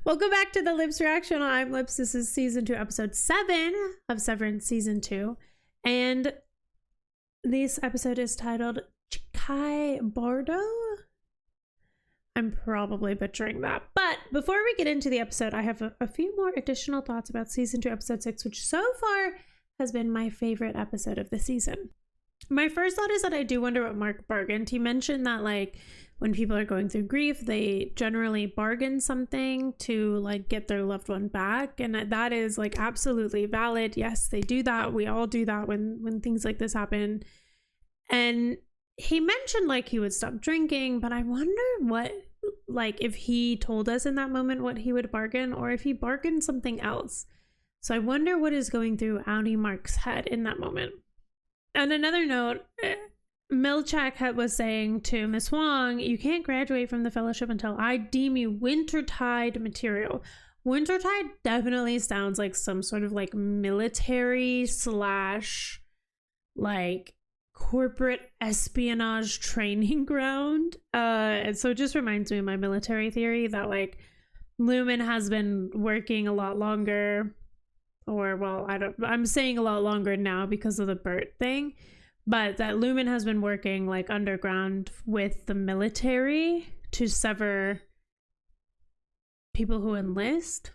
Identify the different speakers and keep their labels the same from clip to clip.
Speaker 1: Welcome back to the Lips Reaction. I'm Lips. This is season 2, episode 7 of Severance season 2. And this episode is titled Chikhai Bardo. I'm probably butchering that. But before we get into the episode, I have a few more additional thoughts about season 2, episode 6, which so far has been my favorite episode of the season. My first thought is that I do wonder what Mark bargained. He mentioned that when people are going through grief, they generally bargain something to get their loved one back, and that is absolutely valid. Yes, they do that. We all do that when things like this happen. And he mentioned he would stop drinking, but I wonder what if he told us in that moment what he would bargain, or if he bargained something else. So I wonder what is going through Audi Mark's head in that moment. On another note, Milchak was saying to Miss Wong, you can't graduate from the fellowship until I deem you Wintertide material. Wintertide definitely sounds like some sort of military / corporate espionage training ground. And so it just reminds me of my military theory that Lumen has been working a lot longer. I'm saying a lot longer now because of the Bert thing, but that Lumen has been working underground with the military to sever people who enlist.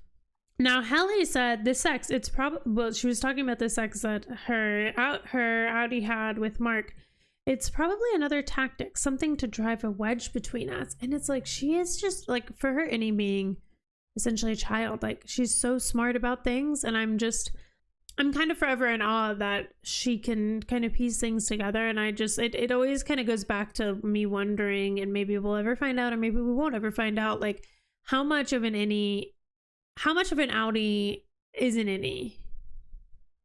Speaker 1: Now, Helly said the sex, it's probably, she was talking about the sex that her Audi had with Mark. It's probably another tactic, something to drive a wedge between us. And it's she is just for her any being essentially a child, she's so smart about things, and I'm kind of forever in awe that she can kind of piece things together. And it always kind of goes back to me wondering, and maybe we'll ever find out, or maybe we won't ever find out, how much of an Audi is an innie,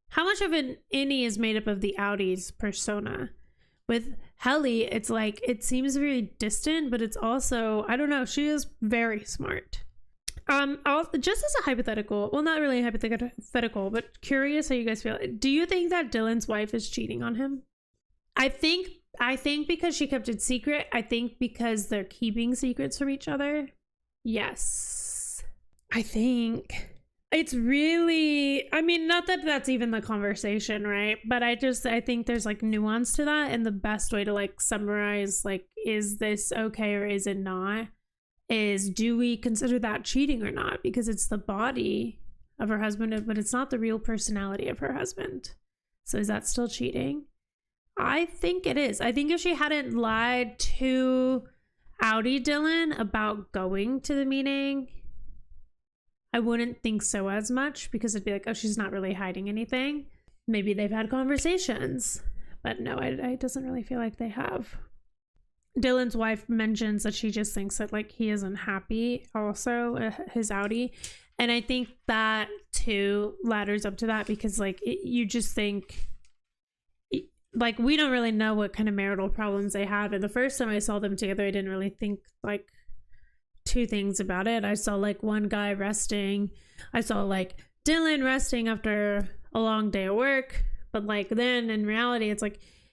Speaker 1: how much of an innie is made up of the Audi's persona. With Helly, it's it seems very distant, but it's also, I don't know, she is very smart. Just as a hypothetical, well, not really a hypothetical, but curious how you guys feel. Do you think that Dylan's wife is cheating on him? I think because she kept it secret. I think because they're keeping secrets from each other. Yes. I think it's really, not that that's even the conversation, right? But I think there's nuance to that. And the best way to summarize, is this okay or is it not? Is, do we consider that cheating or not? Because it's the body of her husband, but it's not the real personality of her husband. So is that still cheating? I think it is. I think if she hadn't lied to Audi Dylan about going to the meeting, I wouldn't think so as much, because it'd be oh, she's not really hiding anything. Maybe they've had conversations, but no, it doesn't really feel like they have. Dylan's wife mentions that she just thinks that he isn't happy also, his Audi. And I think that too ladders up to that, because you just think we don't really know what kind of marital problems they have. And the first time I saw them together, I didn't really think two things about it. I saw one guy resting. I saw Dylan resting after a long day of work. But then in reality, it's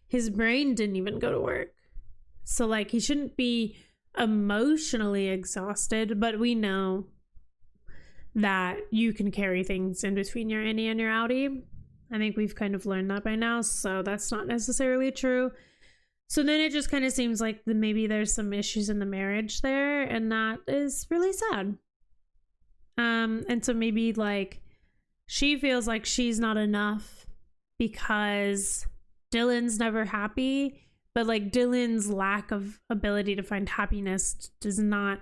Speaker 1: his brain didn't even go to work. So he shouldn't be emotionally exhausted, but we know that you can carry things in between your innie and your outie. I think we've kind of learned that by now, so that's not necessarily true. So then it just kind of seems maybe there's some issues in the marriage there, and that is really sad. And so maybe she feels she's not enough because Dylan's never happy. But Dylan's lack of ability to find happiness does not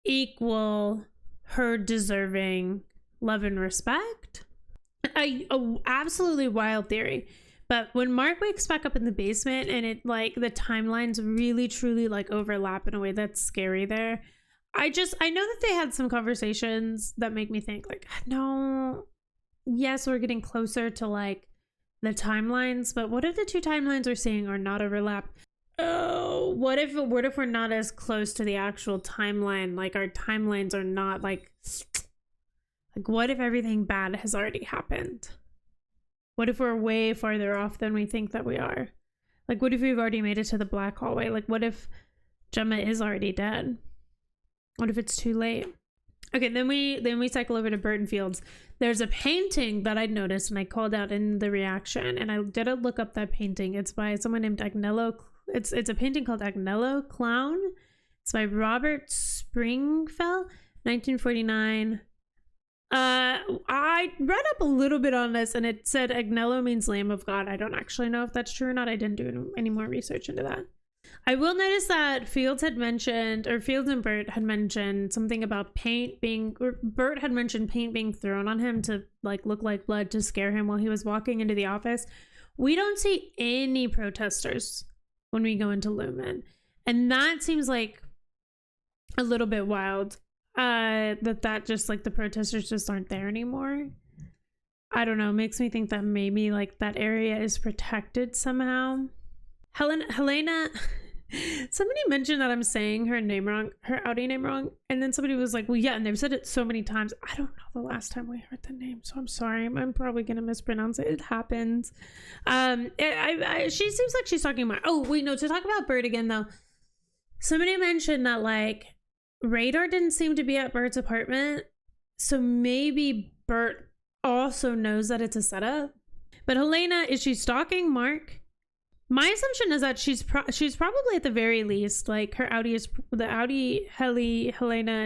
Speaker 1: equal her deserving love and respect. A absolutely wild theory. But when Mark wakes back up in the basement and it the timelines really truly overlap in a way that's scary there. I know that they had some conversations that make me think no, yes, we're getting closer to the timelines, but what if the two timelines we're seeing are not overlap? Oh, what if we're not as close to the actual timeline? Our timelines are not what if everything bad has already happened? What if we're way farther off than we think that we are? What if we've already made it to the black hallway? What if Gemma is already dead? What if it's too late? Okay, then we cycle over to Burton Fields. There's a painting that I noticed and I called out in the reaction, and I did look up that painting. It's by someone named Agnello. It's a painting called Agnello Clown. It's by Robert Springfell, 1949. I read up a little bit on this, and it said Agnello means Lamb of God. I don't actually know if that's true or not. I didn't do any more research into that. I will notice that Fields and Bert had mentioned something about Bert had mentioned paint being thrown on him to like look like blood to scare him while he was walking into the office. We don't see any protesters when we go into Lumen, and that seems like a little bit wild. That just like the protesters just aren't there anymore. I don't know, makes me think that maybe like that area is protected somehow. Helena, somebody mentioned that I'm saying her name wrong, her Audi name wrong, and then somebody was like, well, yeah, and they've said it so many times. I don't know the last time we heard the name, so I'm sorry. I'm probably gonna mispronounce it. It happens. She seems like she's talking about, oh wait, no, to talk about Bert again though, somebody mentioned that like Radar didn't seem to be at Bert's apartment, so maybe Bert also knows that it's a setup. But Helena, is she stalking Mark? My assumption is that she's probably at the very least, like her Helena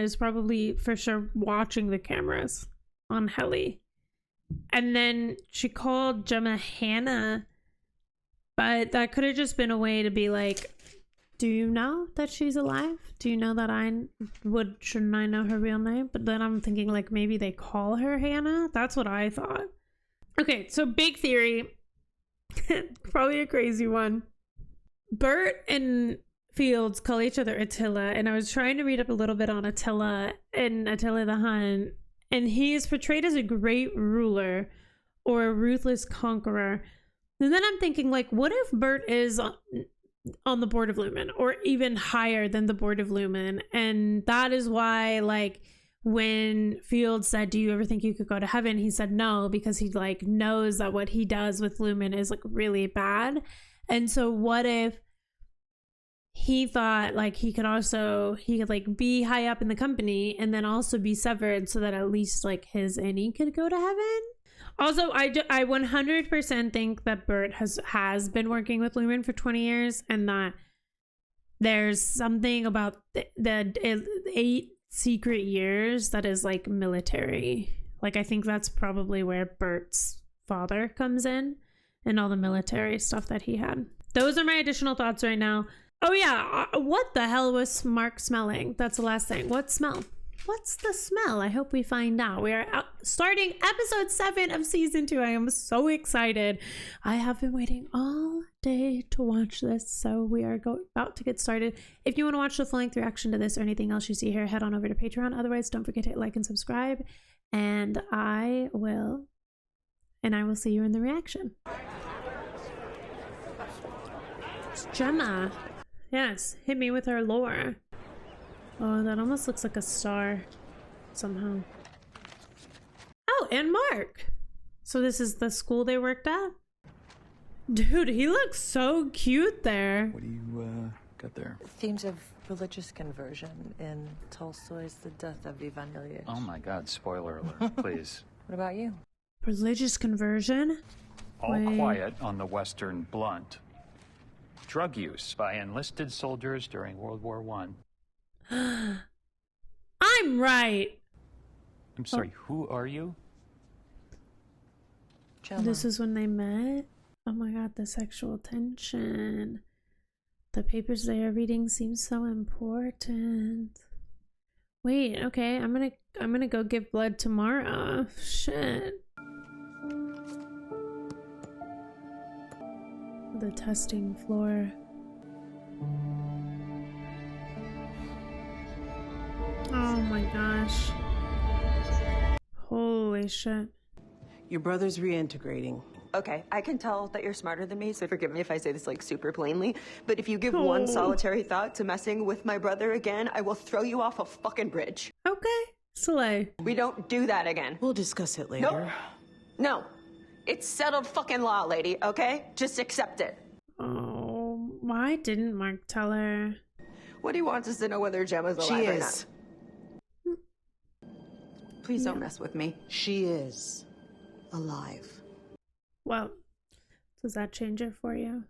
Speaker 1: is probably for sure watching the cameras on Heli. And then she called Gemma Hannah, but that could have just been a way to be like, do you know that she's alive? Do you know that shouldn't I know her real name? But then I'm thinking like maybe they call her Hannah. That's what I thought. Okay, so big theory. Probably a crazy one. Bert and Fields call each other Attila, and I was trying to read up a little bit on Attila and Attila the Hun, and he is portrayed as a great ruler or a ruthless conqueror. And then I'm thinking like, what if Bert is on the board of Lumen, or even higher than the board of Lumen? And that is why like when Fields said, do you ever think you could go to heaven? He said no, because he like knows that what he does with Lumen is like really bad. And so what if he thought like he could like be high up in the company and then also be severed, so that at least like his Annie could go to heaven? Also, I 100% think that Bert has been working with Lumen for 20 years, and that there's something about the 8 secret years that is like military. Like I think that's probably where Bert's father comes in and all the military stuff that he had. Those are my additional thoughts right now. Oh yeah, what the hell was Mark smelling? That's the last thing. What smell? What's the smell? I hope we find out. We are starting episode 7 of season 2. I am so excited. I have been waiting all day to watch this, so we are about to get started. If you want to watch the full-length reaction to this or anything else you see here, head on over to Patreon. Otherwise, don't forget to hit like and subscribe, and I will see you in the reaction. It's Gemma. Yes, hit me with her lore. Oh, that almost looks like a star somehow. Oh, and Mark. So this is the school they worked at? Dude, he looks so cute there.
Speaker 2: What do you got there?
Speaker 3: Themes of religious conversion in Tolstoy's The Death of Ivan Ilyich.
Speaker 2: Oh my God, spoiler alert, please.
Speaker 3: What about you?
Speaker 1: Religious conversion?
Speaker 4: All quiet on the Western Blunt. Drug use by enlisted soldiers during World War I.
Speaker 1: I'm right.
Speaker 4: I'm sorry, who are you?
Speaker 3: Gemma.
Speaker 1: This is when they met? Oh my God, the sexual tension. The papers they are reading seem so important. Wait, okay, I'm gonna go give blood tomorrow. Shit. The testing floor. Oh my gosh. Holy shit.
Speaker 5: Your brother's reintegrating.
Speaker 6: Okay, I can tell that you're smarter than me, so forgive me if I say this like super plainly, but if you give one solitary thought to messing with my brother again, I will throw you off a fucking bridge.
Speaker 1: Okay, Slay.
Speaker 6: We don't do that again.
Speaker 5: We'll discuss it later.
Speaker 6: Nope. No. It's settled fucking law, lady, okay? Just accept it.
Speaker 1: Oh, why didn't Mark tell her?
Speaker 6: What he wants is to know whether Gemma's alive or not. Please don't mess with me.
Speaker 5: She is alive.
Speaker 1: Well, does that change it for you?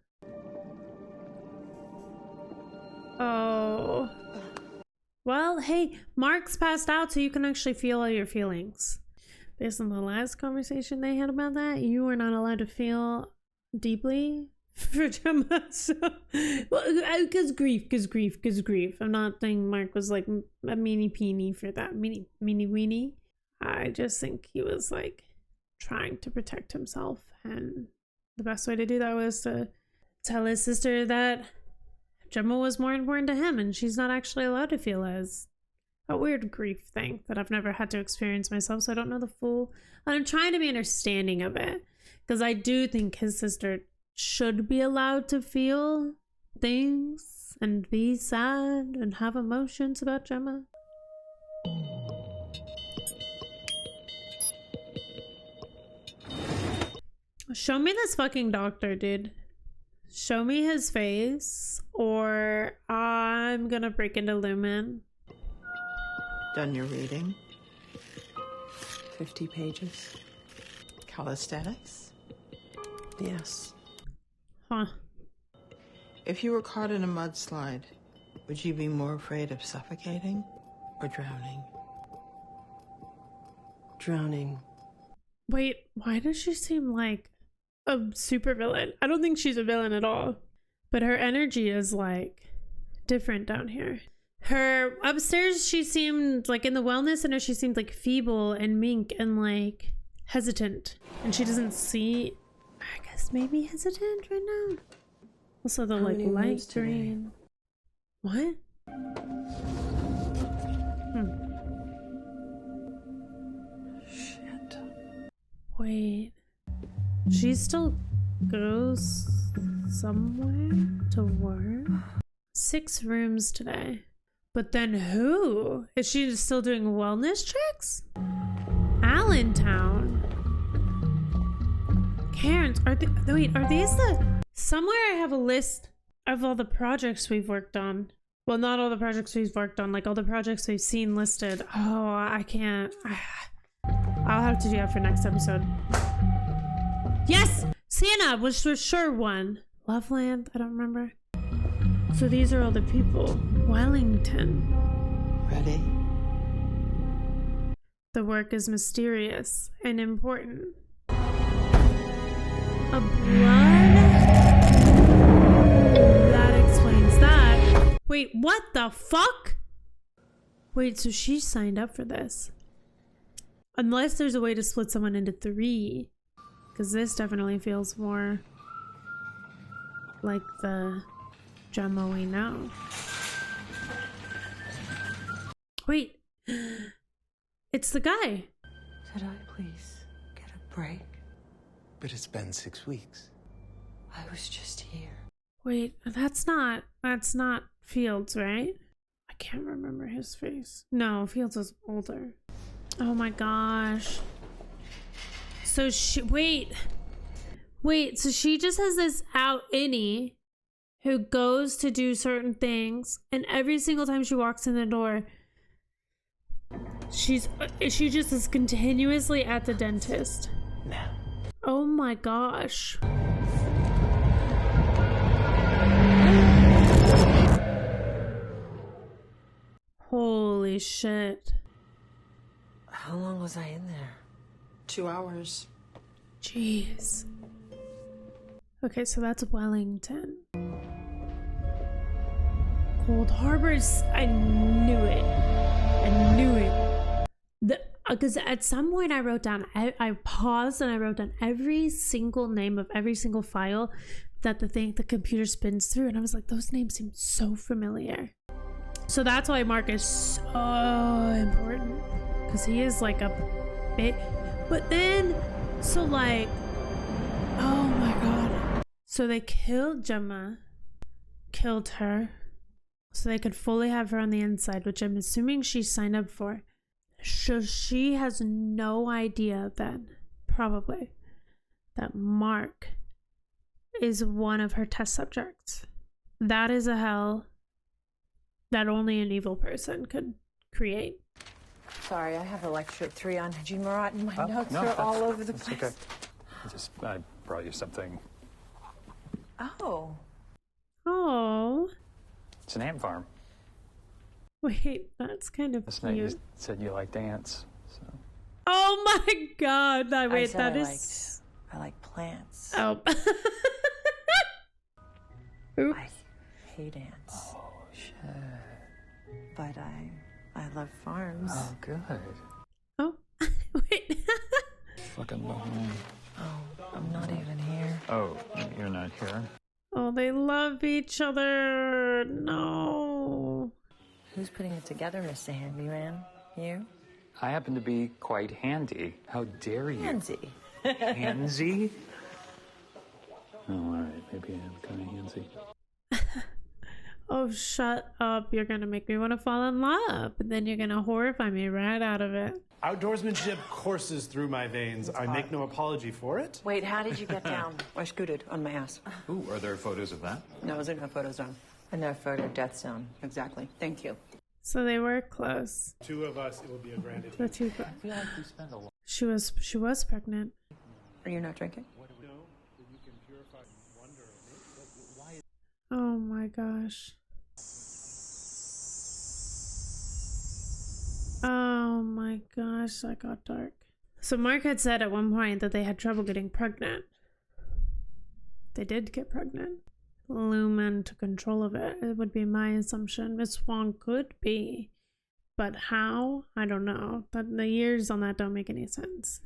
Speaker 1: Oh. Well, hey, Mark's passed out, so you can actually feel all your feelings. Based on the last conversation they had about that, you were not allowed to feel deeply for Gemma. So, well, because grief. I'm not saying Mark was like a meanie peenie for that. Meanie weenie. I just think he was like trying to protect himself, and the best way to do that was to tell his sister that Gemma was more important to him, and she's not actually allowed to feel as a weird grief thing that I've never had to experience myself, so I don't know the full. I'm trying to be understanding of it, because I do think his sister should be allowed to feel things and be sad and have emotions about Gemma. Show me this fucking doctor, dude. Show me his face, or I'm gonna break into Lumen.
Speaker 5: Done your reading? 50 pages. Calisthenics?
Speaker 3: Yes.
Speaker 1: Huh.
Speaker 5: If you were caught in a mudslide, would you be more afraid of suffocating or drowning?
Speaker 3: Drowning.
Speaker 1: Wait, why does she seem like a super villain? I don't think she's a villain at all, but her energy is like different down here. Her upstairs, she seemed like in the wellness center, she seemed like feeble and meek and like hesitant, and she doesn't see, I guess maybe hesitant right now. Also the
Speaker 3: How
Speaker 1: like
Speaker 3: many
Speaker 1: light
Speaker 3: moves today?
Speaker 1: green. What?
Speaker 3: Shit.
Speaker 1: Wait, she still goes somewhere to work? 6 rooms today. But then who? Is she still doing wellness checks? Allentown. Karen's, are these the... Somewhere I have a list of all the projects we've worked on. Well, not all the projects we've worked on, like all the projects we've seen listed. Oh, I can't. I'll have to do that for next episode. Yes! Sienna was for sure one. Loveland, I don't remember. So these are all the people. Wellington.
Speaker 5: Ready?
Speaker 1: The work is mysterious and important. A blood? That explains that. Wait, what the fuck? Wait, so she signed up for this. Unless there's a way to split someone into 3. Because this definitely feels more like the Gemma we know. Wait. It's the guy.
Speaker 3: Could I please get a break?
Speaker 7: But it's been 6 weeks.
Speaker 3: I was just here.
Speaker 1: Wait, that's not Fields, right? I can't remember his face. No, Fields was older. Oh my gosh. So wait, so she just has this out innie who goes to do certain things, and every single time she walks in the door, she just is continuously at the dentist.
Speaker 7: Now.
Speaker 1: Oh my gosh. Holy shit.
Speaker 3: How long was I in there?
Speaker 5: 2 hours.
Speaker 1: Jeez. Okay, so that's Wellington. Cold Harbors. I knew it. Because at some point I wrote down, I paused and I wrote down every single name of every single file that the computer spins through, and I was like, those names seem so familiar. So that's why Mark is so important, because he is like a bit. But then, so like, oh my god. So they killed Gemma, killed her, so they could fully have her on the inside, which I'm assuming she signed up for. So she has no idea then, probably, that Mark is one of her test subjects. That is a hell that only an evil person could create.
Speaker 3: Sorry, I have a lecture at 3 on Haji Marat, and my notes
Speaker 4: no,
Speaker 3: are all over the
Speaker 4: that's
Speaker 3: place.
Speaker 4: okay. I brought you something.
Speaker 3: Oh.
Speaker 1: Oh.
Speaker 4: It's an ant farm.
Speaker 1: Wait, that's kind of
Speaker 4: Last night you
Speaker 1: cute.
Speaker 4: said you like ants, so.
Speaker 1: Oh my god. That,
Speaker 3: I
Speaker 1: wait,
Speaker 3: said
Speaker 1: that
Speaker 3: I
Speaker 1: is.
Speaker 3: I like plants.
Speaker 1: Oh. Oops.
Speaker 3: I hate ants.
Speaker 4: Oh, shit.
Speaker 3: But I love farms.
Speaker 4: Oh, good.
Speaker 1: Oh. Wait.
Speaker 4: Fucking behind.
Speaker 3: Oh, I'm not even here.
Speaker 4: Oh, you're not here?
Speaker 1: Oh, they love each other. No.
Speaker 3: Who's putting it together, Mr. Handyman? You?
Speaker 4: I happen to be quite handy. How dare you?
Speaker 3: Handsy.
Speaker 4: Handsy? Oh, all right. Maybe I'm kind of handsy.
Speaker 1: Oh, shut up. You're gonna make me want to fall in love. And then you're gonna horrify me right out of it.
Speaker 8: Outdoorsmanship courses through my veins. I make no apology for it.
Speaker 3: Wait, how did you get down? I scooted on my ass.
Speaker 2: Ooh, are there photos of that?
Speaker 3: No, there's no photo zone. And no photo death zone. Exactly. Thank you.
Speaker 1: So they were close.
Speaker 8: Two of us, it will be a grand
Speaker 1: The two. She was pregnant.
Speaker 3: Are you not drinking?
Speaker 1: Oh my gosh. Oh my gosh, that got dark. So Mark had said at one point that they had trouble getting pregnant. They did get pregnant. Lumen took control of it. It would be my assumption. Miss Wong could be. But how? I don't know. The years on that don't make any sense.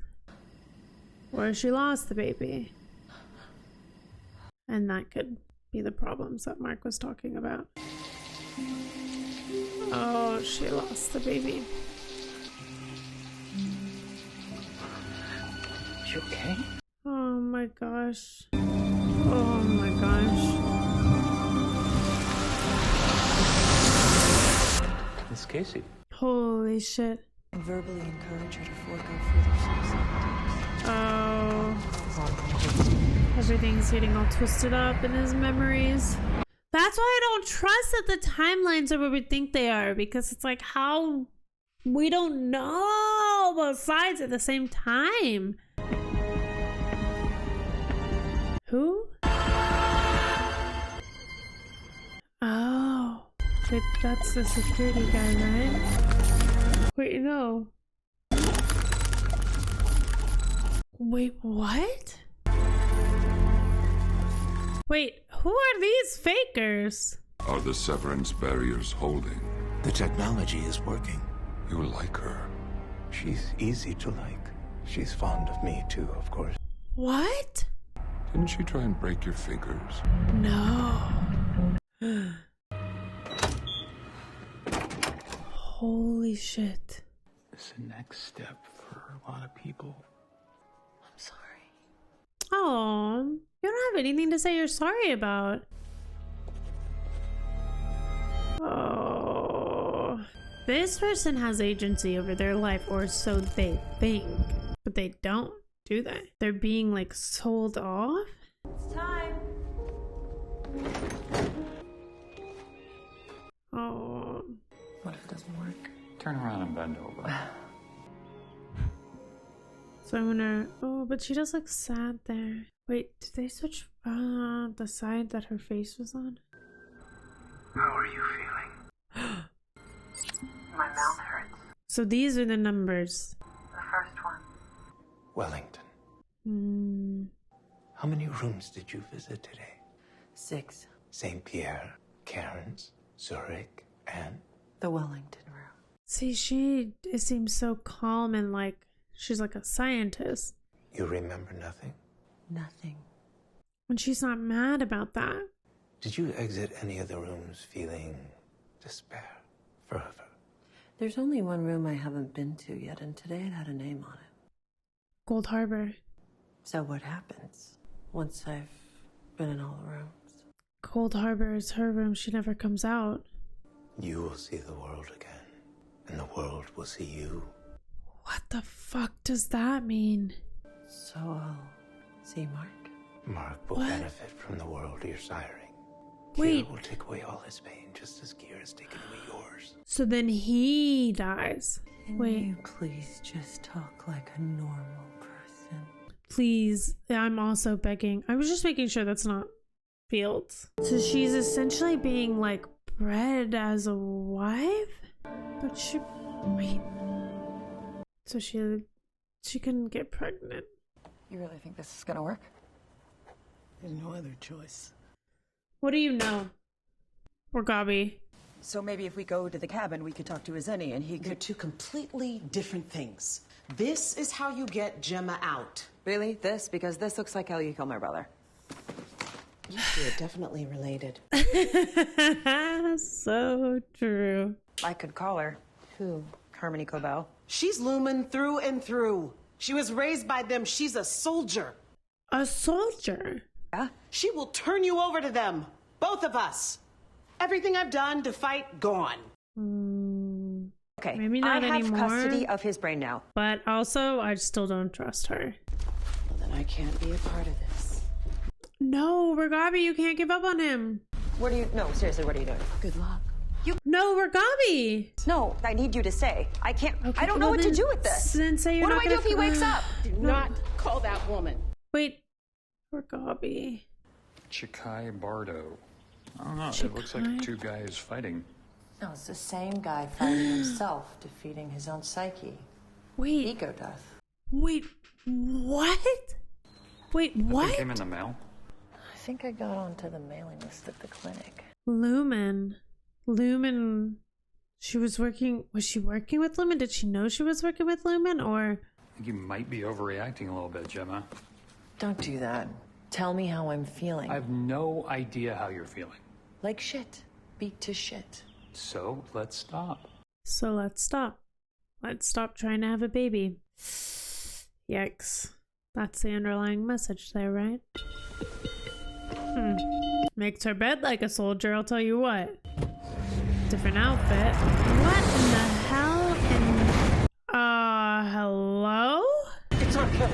Speaker 1: Or she lost the baby. And that could be the problems that Mark was talking about. Oh, she lost the baby.
Speaker 4: You okay?
Speaker 1: Oh my gosh. Oh my gosh.
Speaker 4: It's Casey.
Speaker 1: Holy shit.
Speaker 3: And verbally encourage her to forego further suicide.
Speaker 1: Oh. Everything's getting all twisted up in his memories. That's why I don't trust that the timelines are what we think they are, because it's like how we don't know both sides at the same time. Who? Oh. Wait, that's the security guy, right? Wait, no. Wait, what? Wait, who are these fakers?
Speaker 9: Are the Severance barriers holding?
Speaker 7: The technology is working.
Speaker 9: You like her.
Speaker 7: She's easy to like. She's fond of me too, of course.
Speaker 1: What?
Speaker 9: Didn't she try and break your fingers?
Speaker 1: No. Holy shit.
Speaker 2: It's the next step for a lot of people.
Speaker 3: I'm sorry.
Speaker 1: Oh, you don't have anything to say you're sorry about. Oh. This person has agency over their life, or so they think. But they don't, do they? They're being like sold off?
Speaker 3: It's time.
Speaker 1: Oh.
Speaker 3: What if it doesn't work?
Speaker 4: Turn around and bend over.
Speaker 1: So I'm gonna. Oh, but she does look sad there. Wait, did they switch the side that her face was on?
Speaker 7: How are you feeling?
Speaker 3: My mouth hurts.
Speaker 1: So these are the numbers.
Speaker 3: The first one.
Speaker 7: Wellington.
Speaker 1: Hmm.
Speaker 7: How many rooms did you visit today?
Speaker 3: 6.
Speaker 7: St. Pierre, Cairns, Zurich, and
Speaker 3: The Wellington room.
Speaker 1: See, it seems so calm and like she's like a scientist.
Speaker 7: you remember nothing?
Speaker 3: Nothing.
Speaker 1: And she's not mad about that.
Speaker 7: Did you exit any of the rooms feeling despair, fervor?
Speaker 3: There's only one room I haven't been to yet, and today it had a name on it.
Speaker 1: Gold Harbor.
Speaker 3: So what happens once I've been in all the rooms?
Speaker 1: Gold Harbor is her room. She never comes out.
Speaker 7: You will see the world again, and the world will see you.
Speaker 1: What the fuck does that mean?
Speaker 3: So I'll see Mark?
Speaker 7: Mark will
Speaker 1: What?
Speaker 7: benefit from the world you're siring.
Speaker 1: Wait.
Speaker 7: will take away all his pain, just as Kira has taken away yours.
Speaker 1: So then he dies.
Speaker 3: Can
Speaker 1: Wait.
Speaker 3: you please just talk like a normal person?
Speaker 1: Please. I'm also begging. I was just making sure that's not Fields. So she's essentially being like bred as a wife? But she... Wait. So she couldn't get pregnant.
Speaker 10: You really think this is gonna work?
Speaker 5: There's no other choice.
Speaker 1: What do you know? Or Gabi?
Speaker 10: So maybe if we go to the cabin, we could talk to Azeni and he
Speaker 11: They're
Speaker 10: could...
Speaker 11: two completely different things. This is how you get Gemma out.
Speaker 6: Really? This? Because this looks like how you kill my brother.
Speaker 11: You two are definitely related.
Speaker 1: So true.
Speaker 6: I could call her.
Speaker 11: Who?
Speaker 6: Harmony Cobell.
Speaker 11: She's Lumen through and through. She was raised by them. She's a soldier.
Speaker 1: A soldier?
Speaker 6: Yeah?
Speaker 11: She will turn you over to them. Both of us. Everything I've done to fight, gone.
Speaker 6: Okay.
Speaker 1: Maybe not
Speaker 6: I have
Speaker 1: anymore.
Speaker 6: custody of his brain now.
Speaker 1: But also, I still don't trust her.
Speaker 11: Well, then I can't be a part of this.
Speaker 1: No, Ragabi, you can't give up on him.
Speaker 6: What are you... No, seriously, what are you doing?
Speaker 11: Good luck.
Speaker 1: No, Ragabi.
Speaker 6: No, I need you to stay. I can't...
Speaker 1: Okay,
Speaker 6: I don't know
Speaker 1: well
Speaker 6: what to
Speaker 1: then-
Speaker 6: do with this.
Speaker 1: Then say you're
Speaker 6: What
Speaker 1: not
Speaker 6: do I do
Speaker 1: gonna
Speaker 6: if he wakes up?
Speaker 11: Do not call that woman.
Speaker 1: Wait, Ragabi.
Speaker 4: Chikhai Bardo. I don't know. It looks like
Speaker 1: Chikhai?
Speaker 4: two guys fighting.
Speaker 3: No, it's the same guy fighting himself, defeating his own psyche.
Speaker 1: Wait,
Speaker 3: Ego death.
Speaker 1: wait, what? Wait,
Speaker 4: That
Speaker 1: what?
Speaker 4: came in the mail.
Speaker 3: I think I got onto the mailing list at the clinic.
Speaker 1: Lumen. Was she working with Lumen? Did she know she was working with Lumen, or?
Speaker 4: I think you might be overreacting a little bit, Gemma.
Speaker 3: Don't do that. Tell me how I'm feeling.
Speaker 4: I have no idea how you're feeling.
Speaker 3: Like shit. Beat to shit.
Speaker 4: So let's stop.
Speaker 1: So let's stop. Let's stop trying to have a baby. Yikes. That's the underlying message there, right? Makes her bed like a soldier, I'll tell you what. Different outfit. What in the hell? Hello?
Speaker 7: It's okay.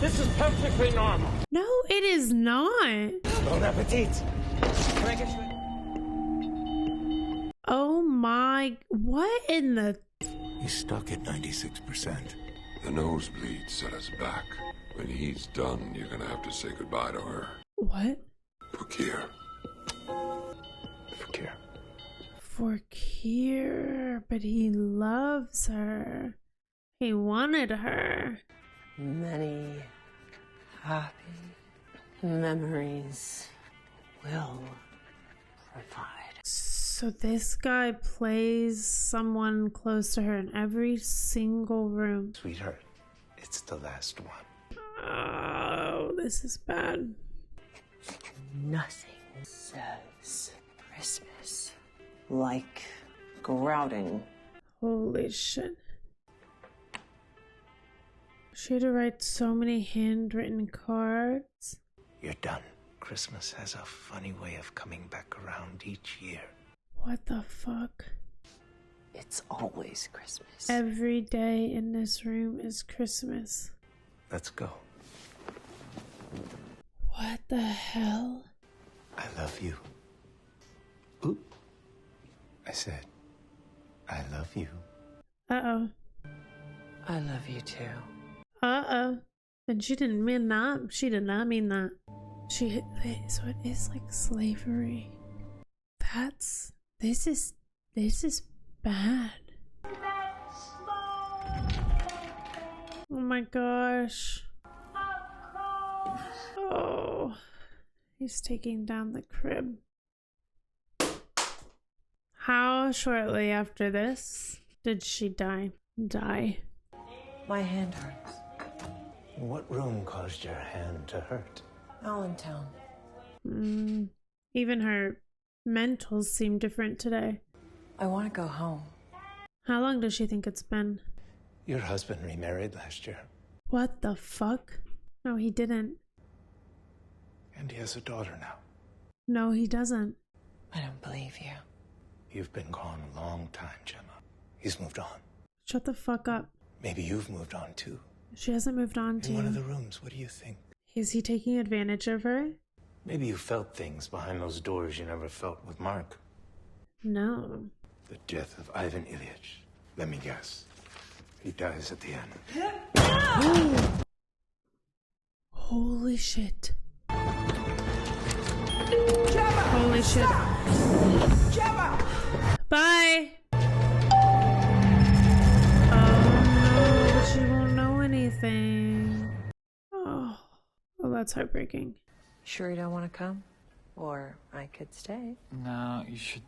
Speaker 7: This is perfectly normal.
Speaker 1: No, it is not.
Speaker 7: Bon appetit.
Speaker 1: Oh my, what in the...
Speaker 7: He's stuck at 96%.
Speaker 9: The nosebleed set us back. When he's done, you're gonna have to say goodbye to her.
Speaker 1: What?
Speaker 9: Fakir.
Speaker 7: Fakir.
Speaker 1: For Kier, but he loves her. He wanted her.
Speaker 3: Many happy memories will provide.
Speaker 1: So this guy plays someone close to her in every single room.
Speaker 7: Sweetheart, it's the last one.
Speaker 1: Oh, this is bad.
Speaker 3: Nothing says Christmas like grouting.
Speaker 1: Holy shit. She had to write so many handwritten cards.
Speaker 7: You're done. Christmas has a funny way of coming back around each year.
Speaker 1: What the fuck?
Speaker 3: It's always Christmas.
Speaker 1: Every day in this room is Christmas.
Speaker 7: Let's go.
Speaker 1: What the hell?
Speaker 7: I love you. Oop. I said, I love you.
Speaker 1: Uh-oh.
Speaker 3: I love you too.
Speaker 1: Uh-oh. And she didn't mean that. She did not mean that. So it is like slavery. This is bad. Oh my gosh. Oh. He's taking down the crib. How shortly after this did she die?
Speaker 3: My hand hurts.
Speaker 7: What room caused your hand to hurt?
Speaker 3: Allentown.
Speaker 1: Even her mentals seem different today.
Speaker 3: I want to go home.
Speaker 1: How long does she think it's been?
Speaker 7: Your husband remarried last year.
Speaker 1: What the fuck? No, he didn't.
Speaker 7: And he has a daughter now.
Speaker 1: No, he doesn't.
Speaker 3: I don't believe you.
Speaker 7: You've been gone a long time, Gemma. He's moved on.
Speaker 1: Shut the fuck up.
Speaker 7: Maybe you've moved on too.
Speaker 1: She hasn't moved on to
Speaker 7: In one
Speaker 1: you.
Speaker 7: of the rooms, what do you think?
Speaker 1: Is he taking advantage of her?
Speaker 7: Maybe you felt things behind those doors you never felt with Mark.
Speaker 1: No.
Speaker 7: The death of Ivan Ilyich. Let me guess. He dies at the end.
Speaker 1: Holy shit. Holy shit. Bye. Oh no, she won't know anything. Oh, that's heartbreaking.
Speaker 3: Sure you don't want to come? Or I could stay.
Speaker 4: No, you should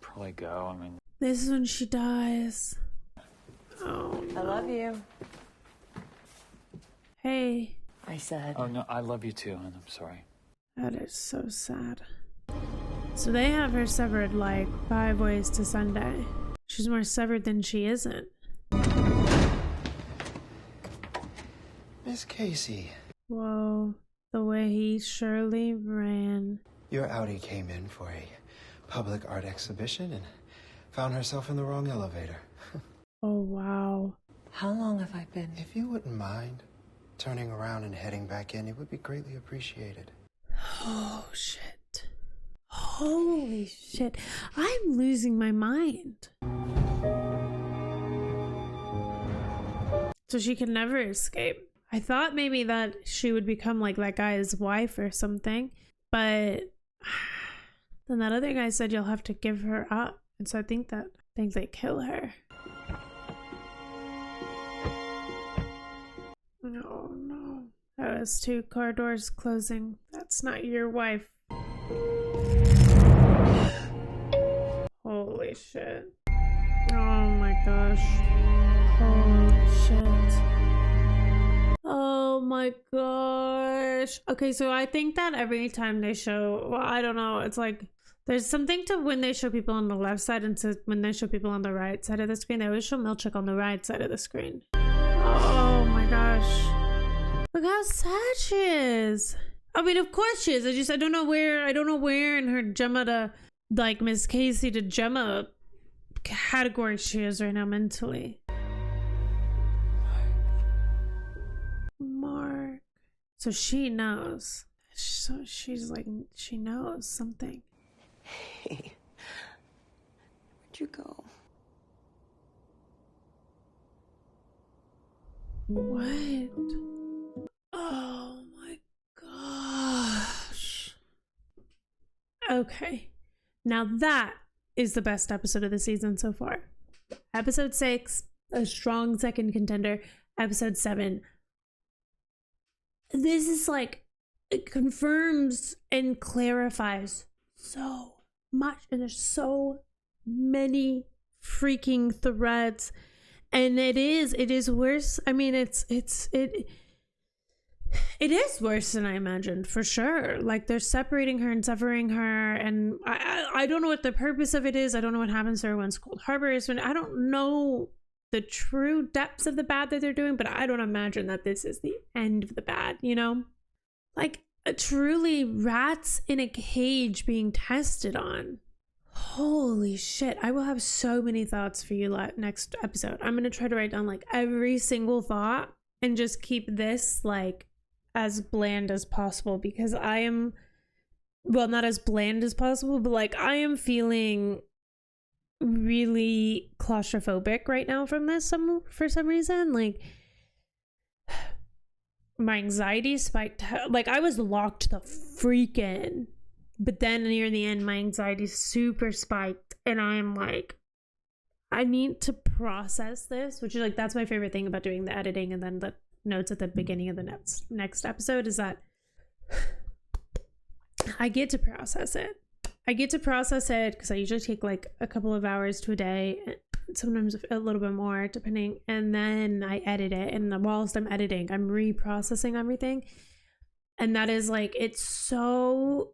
Speaker 4: probably go. I mean,
Speaker 1: This is when she dies. Oh no.
Speaker 3: I love you.
Speaker 1: Hey.
Speaker 3: I said.
Speaker 4: oh no, I love you too, and I'm sorry.
Speaker 1: That is so sad. So they have her severed like 5 ways to Sunday. She's more severed than she isn't.
Speaker 12: Miss Casey.
Speaker 1: Whoa. The way he surely ran.
Speaker 12: Your Audi came in for a public art exhibition and found herself in the wrong elevator.
Speaker 1: Oh, wow.
Speaker 3: How long have I been?
Speaker 12: If you wouldn't mind turning around and heading back in, it would be greatly appreciated.
Speaker 1: Oh, shit. Holy shit. I'm losing my mind. So she can never escape. I thought maybe that she would become like that guy's wife or something, but then that other guy said you'll have to give her up. And so I think they kill her. Oh no. That was 2 car doors closing. That's not your wife. Holy shit. Oh my gosh. Holy shit. Oh my gosh. Okay, so I think that every time they show, well, I don't know, it's like there's something to when they show people on the left side and to when they show people on the right side of the screen. They always show Milchick on the right side of the screen. Oh my gosh. Look how sad she is. I mean, of course she is. I don't know where in her Gemma to, like, Miss Casey to Gemma category she is right now mentally. Mark. So she knows. So she's like, she knows something.
Speaker 6: Hey, where'd you go?
Speaker 1: What? Oh my gosh. Okay. Now that is the best episode of the season so far. Episode 6, a strong second contender. Episode 7. This is like, it confirms and clarifies so much. And there's so many freaking threads. And it is worse. I mean, it is worse than I imagined, for sure. Like, they're separating her and severing her, and I don't know what the purpose of it is. I don't know what happens to her when Cold Harbor is. When I don't know the true depths of the bad that they're doing, but I don't imagine that this is the end of the bad, you know? Like, truly rats in a cage being tested on. Holy shit. I will have so many thoughts for you next episode. I'm going to try to write down like every single thought and just keep this like as bland as possible, because I am, well, not as bland as possible, but like I am feeling really claustrophobic right now from this for some reason. Like my anxiety spiked, like I was locked the freak in, but then near the end my anxiety super spiked, and I'm like, I need to process this, which is like, that's my favorite thing about doing the editing and then the notes at the beginning of the next episode, is that I get to process it. I get to process it because I usually take like a couple of hours to a day, sometimes a little bit more depending, and then I edit it, and whilst I'm editing I'm reprocessing everything, and that is like, it's so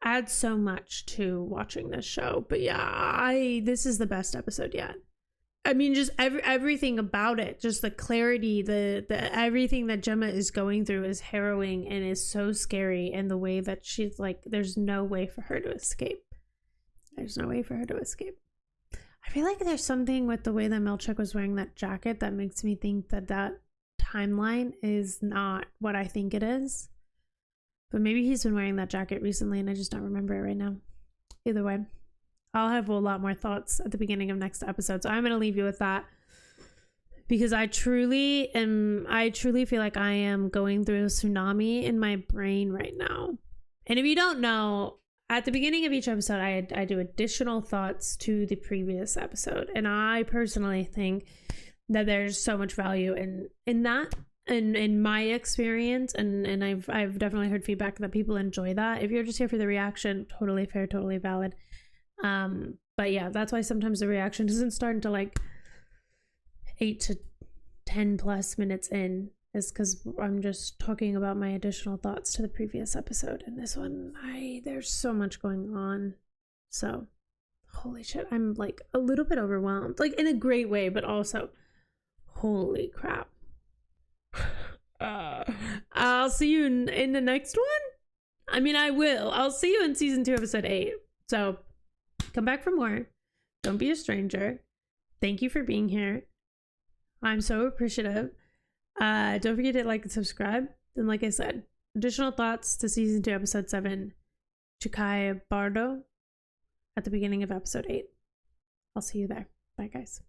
Speaker 1: adds so much to watching this show. But yeah, this is the best episode yet. I mean, just everything about it, just the clarity, the everything that Gemma is going through is harrowing and is so scary, and the way that she's like, there's no way for her to escape. There's no way for her to escape. I feel like there's something with the way that Milchick was wearing that jacket that makes me think that that timeline is not what I think it is. But maybe he's been wearing that jacket recently and I just don't remember it right now. Either way, I'll have a lot more thoughts at the beginning of next episode. So I'm going to leave you with that. Because I truly feel like I am going through a tsunami in my brain right now. And if you don't know, at the beginning of each episode, I do additional thoughts to the previous episode. And I personally think that there's so much value in that, in my experience. And I've definitely heard feedback that people enjoy that. If you're just here for the reaction, totally fair, totally valid. But yeah, that's why sometimes the reaction doesn't start until like 8 to 10 plus minutes in, is because I'm just talking about my additional thoughts to the previous episode. And this one, there's so much going on. So, holy shit, I'm like a little bit overwhelmed, like in a great way, but also, holy crap. I'll see you in the next one. I mean, I'll see you in season 2, episode 8. So, come back for more. Don't be a stranger. Thank you for being here. I'm so appreciative. Don't forget to like and subscribe. And like I said, additional thoughts to season 2, episode 7, Chikhai Bardo, at the beginning of episode 8. I'll see you there. Bye, guys.